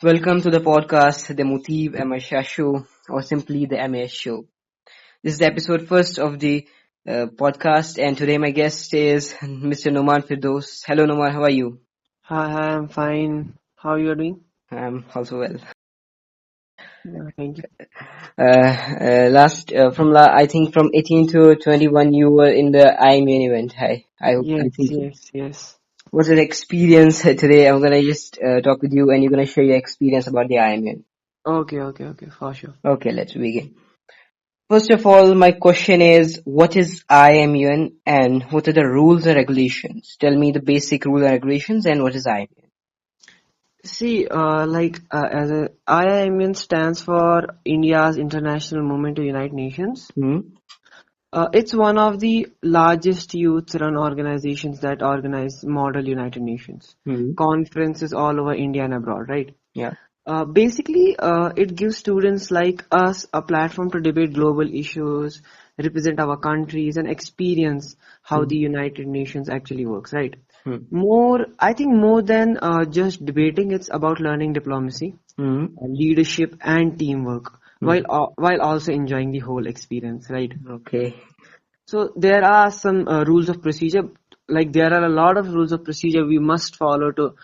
Welcome to the podcast, The Motive MSA Show, or simply the MAS Show. This is the episode first of the podcast, and today my guest is Mr. Nouman Firdous. Hello, Nouman, how are you? Hi, I'm fine. How you are doing? I'm also well. Yeah, thank you. I think from 18 to 21, you were in the Iimun event. I Yes, think. yes, yes. What's your experience today? I'm gonna just talk with you, and you're gonna share your experience about the Iimun. Okay, for sure. Okay, let's begin. First of all, my question is, what is IMUN and what are the rules and regulations? Tell me the basic rules and regulations and what is IMUN. See, as a IIMN stands for India's International Movement to Unite Nations. Hmm? It's one of the largest youth-run organizations that organize model United Nations Hmm? conferences all over India and abroad, right? Yeah. It gives students like us a platform to debate global issues, represent our countries, and experience how Hmm? the United Nations actually works, right? Hmm? I think more than just debating, it's about learning diplomacy, Hmm? leadership, and teamwork, Hmm? while also enjoying the whole experience, right? Okay. So there are some rules of procedure. Like there are a lot of rules of procedure we must follow to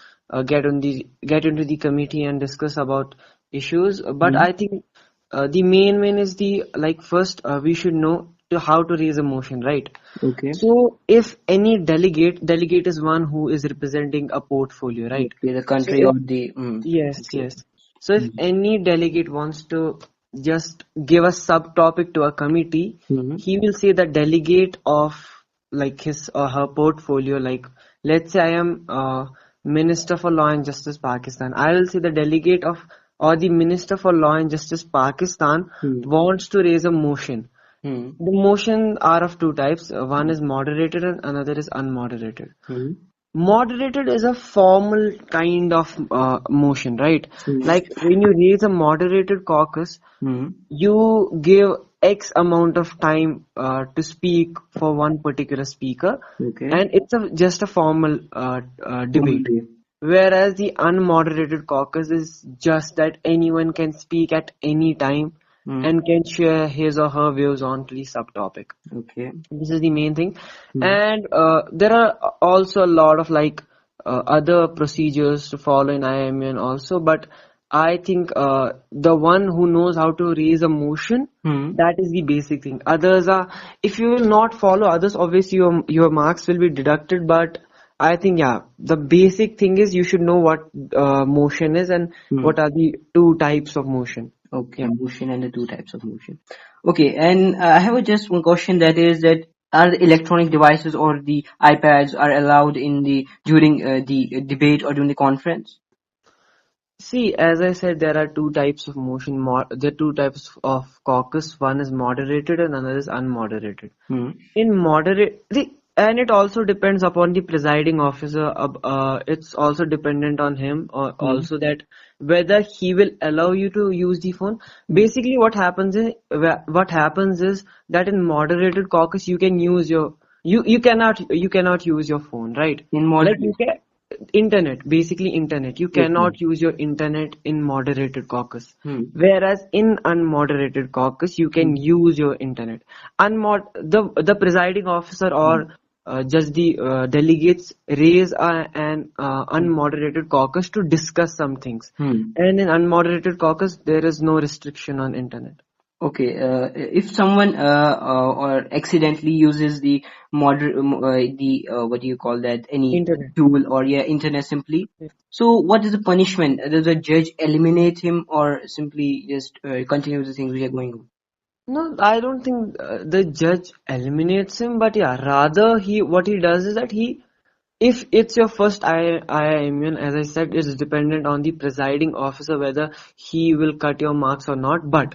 get into the committee and discuss about issues. But Hmm? I think the main is the like first we should know to how to raise a motion, right? Okay. So if any delegate is one who is representing a portfolio, right? Okay. The So country if or the Yes, okay. yes. So if Hmm? any delegate wants to just give a subtopic to a committee, Hmm? he will say the delegate of like his or her portfolio. Like, let's say I am Minister for Law and Justice Pakistan. I will say the delegate of or the Minister for Law and Justice Pakistan Hmm? wants to raise a motion. Hmm? The motion are of two types. One is moderated and another is unmoderated. Hmm? Moderated is a formal kind of motion, right? Hmm? Like when you raise a moderated caucus, Hmm? you give X amount of time to speak for one particular speaker, Okay. and it's just a formal debate. Formality. Whereas the unmoderated caucus is just that anyone can speak at any time Hmm? and can share his or her views on the subtopic. Okay. This is the main thing. Hmm? And there are also a lot of other procedures to follow in IIMN also, but I think the one who knows how to raise a motion, Hmm? that is the basic thing. Others are, if you will not follow others, obviously your marks will be deducted, but I think, yeah, the basic thing is you should know what motion is and Hmm? what are the two types of motion. Okay, Yeah. motion and the two types of motion. Okay, and I have just one question that is that are the electronic devices or the iPads are allowed in the during the debate or during the conference? See, as I said, there are two types of motion. There are two types of caucus. One is moderated and another is unmoderated. Hmm. In and it also depends upon the presiding officer. It's also dependent on him, or Hmm. also that whether he will allow you to use the phone. Hmm. Basically, what happens is that in moderated caucus you can use you cannot use your phone, right? In Like you moderate. can internet. You Okay. cannot use your internet in moderated caucus. Hmm. Whereas in unmoderated caucus, you Hmm. can use your internet. The presiding officer Hmm. or just the delegates raise an unmoderated caucus to discuss some things. Hmm. And in unmoderated caucus, there is no restriction on internet. Okay, if someone or accidentally uses the what do you call that, any Internet. tool or yeah internet simply, so what is the punishment? Does the judge eliminate him or simply just continue the things which are going on? No, I don't think the judge eliminates him, but yeah, rather what he does is that if it's your first IIMN, as I said, it's dependent on the presiding officer whether he will cut your marks or not. But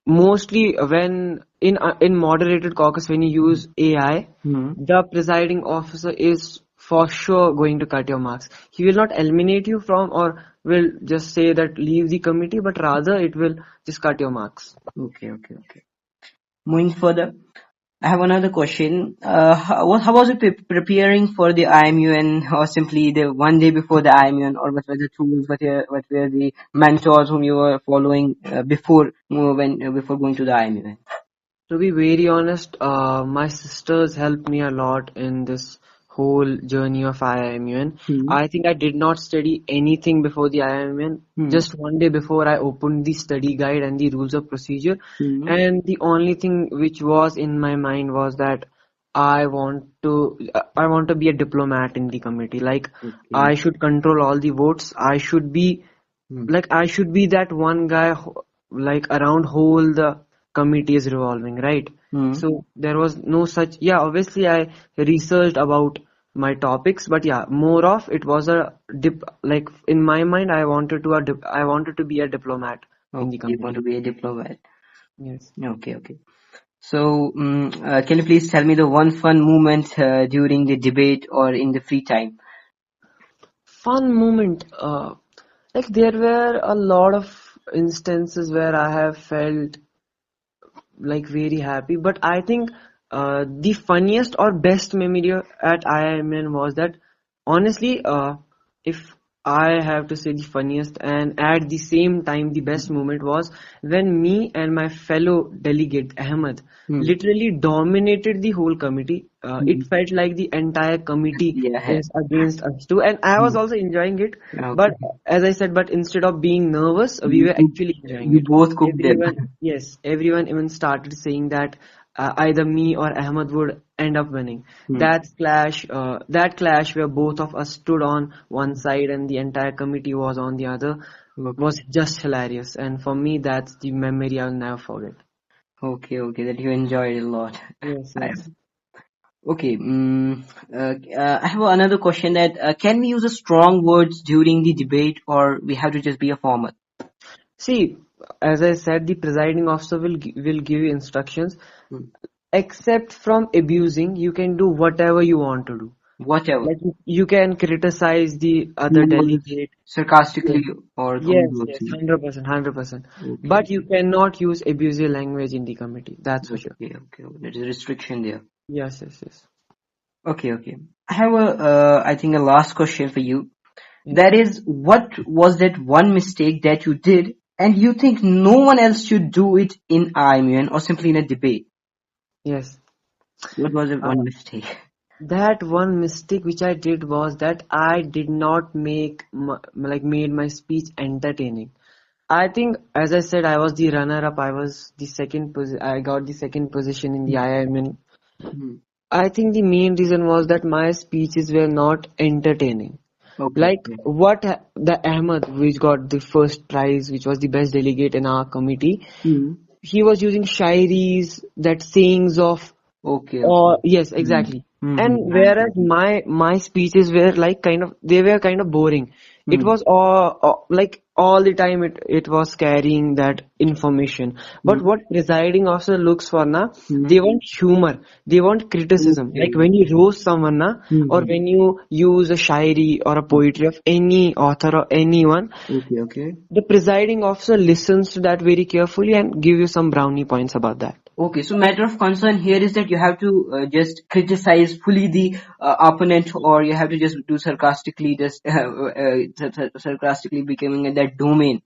mostly when in moderated caucus, when you use AI, Hmm. the presiding officer is for sure going to cut your marks. He will not eliminate you from or will just say that leave the committee, but rather it will just cut your marks. Okay, okay, okay. Moving further. I have another question. How was it preparing for the IMUN, or simply the one day before the IMUN, or what were the tools, what were the mentors whom you were following before going to the IMUN? To be very honest, my sisters helped me a lot in this whole journey of IIMUN. Hmm. I think I did not study anything before the IIMUN. Hmm. Just one day before, I opened the study guide and the rules of procedure, Hmm. and the only thing which was in my mind was that I want to be a diplomat in the committee. Like, Okay. I should control all the votes. Hmm. I should be that one guy like around whole the committee is revolving, right? Hmm. So there was no such, yeah, obviously I researched about my topics, but yeah, more of it was a dip, like in my mind I wanted to be a diplomat in the Okay, you want committee. to be a diplomat. Yes. Okay, okay. So, can you please tell me the one fun moment during the debate or in the free time? Fun moment. Like there were a lot of instances where I have felt like very happy. But I think the funniest or best memory at IIMN was that honestly, if I have to say the funniest and at the same time the best moment was when me and my fellow delegate Ahmed Hmm. literally dominated the whole committee. Hmm. It felt like the entire committee Yeah. is against us too, and I was Hmm. also enjoying it. But Okay. as I said, but instead of being nervous, we You were cook, actually enjoying you it. both cook them. Everyone, yes, everyone even started saying that either me or Ahmed would end up winning. Hmm. That clash where both of us stood on one side and the entire committee was on the other Okay. was just hilarious. And for me, that's the memory I'll never forget. Okay. Okay. That you enjoyed a lot. Yes, I, yes. okay. I have another question that can we use a strong words during the debate, or we have to just be a formal? See, as I said, the presiding officer will give you instructions. Hmm. Except from abusing, you can do whatever you want to do. Whatever. Like you can criticize the other Humorous, delegate. sarcastically, Yes, or comedy yes, yes, also. 100%, 100%. Okay. But you cannot use abusive language in the committee. That's for sure. Okay. Okay. There is a restriction there. Yes, yes, yes. Okay. Okay. I have I think a last question for you. Yes, That is, what was that one mistake that you did and you think no one else should do it in IMUN or simply in a debate? yes. What was that one Uh, mistake? that one mistake which I did was that I did not made my speech entertaining. I think, as I said, I was the runner-up. I was the I got the second position in the IIM. Hmm. I think the main reason was that my speeches were not entertaining. Okay. Like the Ahmed, which got the first prize, which was the best delegate in our committee, Hmm. he was using shairis, that sayings of, Okay. Okay. or yes, Hmm. exactly. Hmm. And whereas my speeches were like they were kind of boring. It Hmm. was like all the time it was carrying that information. But Hmm. what presiding officer looks for now, Hmm. they want humor, they want criticism. Like Okay. when you roast someone now, or Hmm. when you use a shairi or a poetry of any author or anyone, Okay. Okay. the presiding officer listens to that very carefully and give you some brownie points about that. Okay, so matter of concern here is that you have to just criticize fully the opponent, or you have to just do sarcastically, just sarcastically becoming in that domain.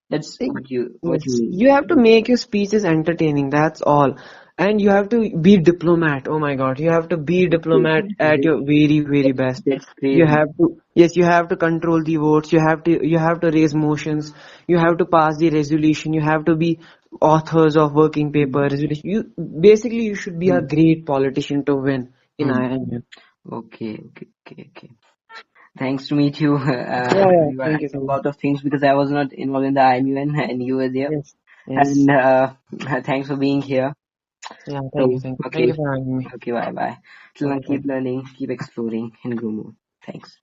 That's what you Yes, mean. you have to make your speeches entertaining, that's all. And you have to be diplomat. Oh my God, you have to be Okay, diplomat at your very, very best. that's You crazy. have to, yes, you have to control the votes, you have to raise motions, you have to pass the resolution, you have to be authors of working paper Hmm. resolution. You should be a Hmm. great politician to win in Hmm. IIM. Okay, okay, okay, okay. Thanks to meet you. Yeah, yeah, You I thank you, know thank a you. lot of things because I was not involved in the IMUN and you were there. Yes, yes. And thanks for being here. Yeah, So, thank you, thank you. Thank okay, you for having me. okay, bye bye. Till Bye then, bye. keep learning, keep exploring, and grow more. Thanks.